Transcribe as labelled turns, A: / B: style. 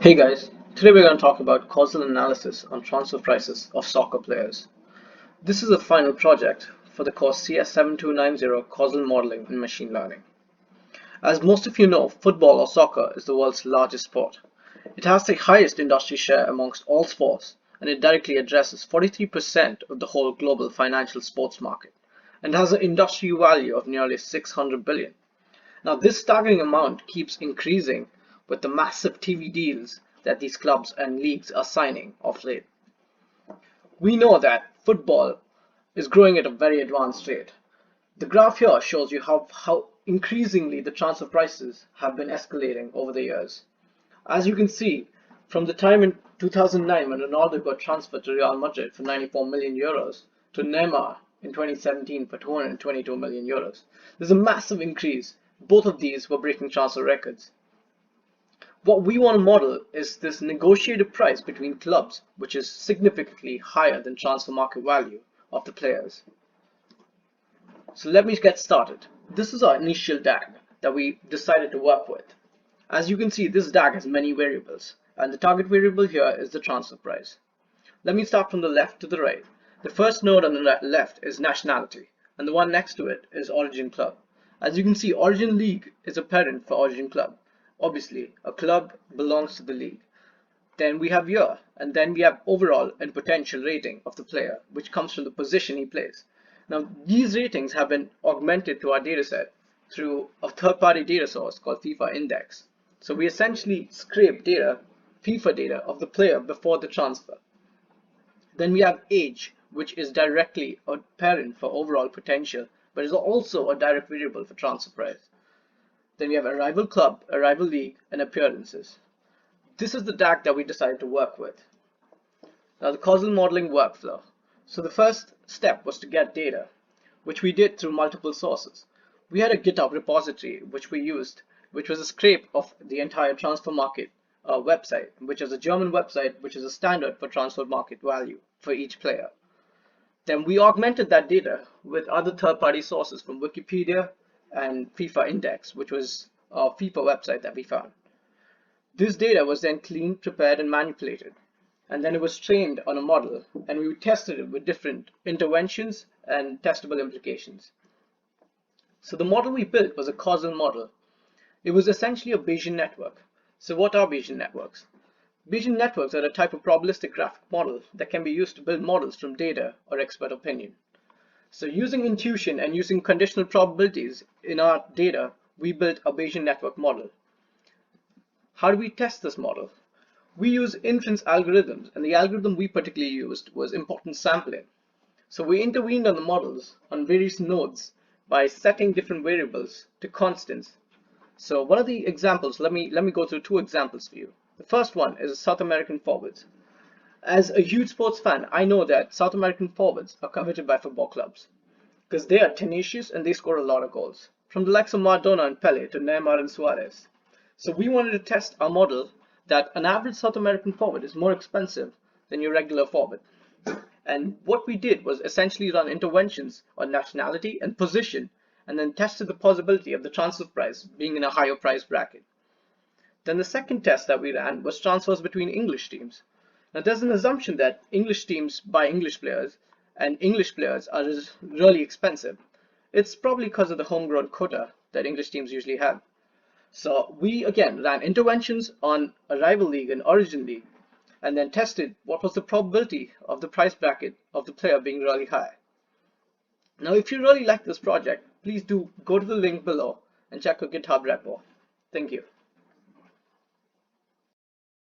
A: Hey guys, today we're going to talk about causal analysis on transfer prices of soccer players. This is a final project for the course CS7290 Causal Modeling in Machine Learning. As most of you know, football or soccer is the world's largest sport. It has the highest industry share amongst all sports, and it directly addresses 43% of the whole global financial sports market, and has an industry value of nearly 600 billion. Now, this staggering amount keeps increasing with the massive TV deals that these clubs and leagues are signing of late. We know that football is growing at a very advanced rate. The graph here shows you how increasingly the transfer prices have been escalating over the years. As you can see, from the time in 2009 when Ronaldo got transferred to Real Madrid for 94 million euros to Neymar in 2017 for 222 million euros, there's a massive increase. Both of these were breaking transfer records. What we want to model is this negotiated price between clubs, which is significantly higher than transfer market value of the players. So let me get started. This is our initial DAG that we decided to work with. As you can see, this DAG has many variables, and the target variable here is the transfer price. Let me start from the left to the right. The first node on the left is nationality, and the one next to it is origin club. As you can see, origin league is a parent for origin club. Obviously, a club belongs to the league. Then we have year, and then we have overall and potential rating of the player, which comes from the position he plays. Now, these ratings have been augmented to our dataset through a third-party data source called FIFA Index. So we essentially scrape data, FIFA data of the player before the transfer. Then we have age, which is directly a parent for overall potential, but is also a direct variable for transfer price. Then we have arrival club, arrival league, and appearances. This is the DAG that we decided to work with. Now the causal modeling workflow. So the first step was to get data, which we did through multiple sources. We had a GitHub repository which we used, which was a scrape of the entire transfer market website, which is a German website, which is a standard for transfer market value for each player. Then we augmented that data with other third-party sources from Wikipedia and FIFA Index, which was a FIFA website that we found. This data was then cleaned, prepared, and manipulated, and then it was trained on a model, and we tested it with different interventions and testable implications. So the model we built was a causal model. It was essentially a Bayesian network. So what are Bayesian networks? Bayesian networks are a type of probabilistic graphic model that can be used to build models from data or expert opinion. So using intuition and using conditional probabilities in our data, we built a Bayesian network model. How do we test this model? We use inference algorithms, and the algorithm we particularly used was importance sampling. So we intervened on the models on various nodes by setting different variables to constants. So one of the examples, let me go through two examples for you. The first one is South American forwards. As a huge sports fan, I know that South American forwards are coveted by football clubs because they are tenacious and they score a lot of goals, from the likes of Maradona and Pele to Neymar and Suarez. So we wanted to test our model that an average South American forward is more expensive than your regular forward. And what we did was essentially run interventions on nationality and position, and then tested the possibility of the transfer price being in a higher price bracket. Then the second test that we ran was transfers between English teams. Now there's an assumption that English teams buy English players and English players are really expensive. It's probably because of the homegrown quota that English teams usually have. So we again ran interventions on a rival league and origin league, and then tested what was the probability of the price bracket of the player being really high. Now if you really like this project, please do go to the link below and check our GitHub repo. Thank you.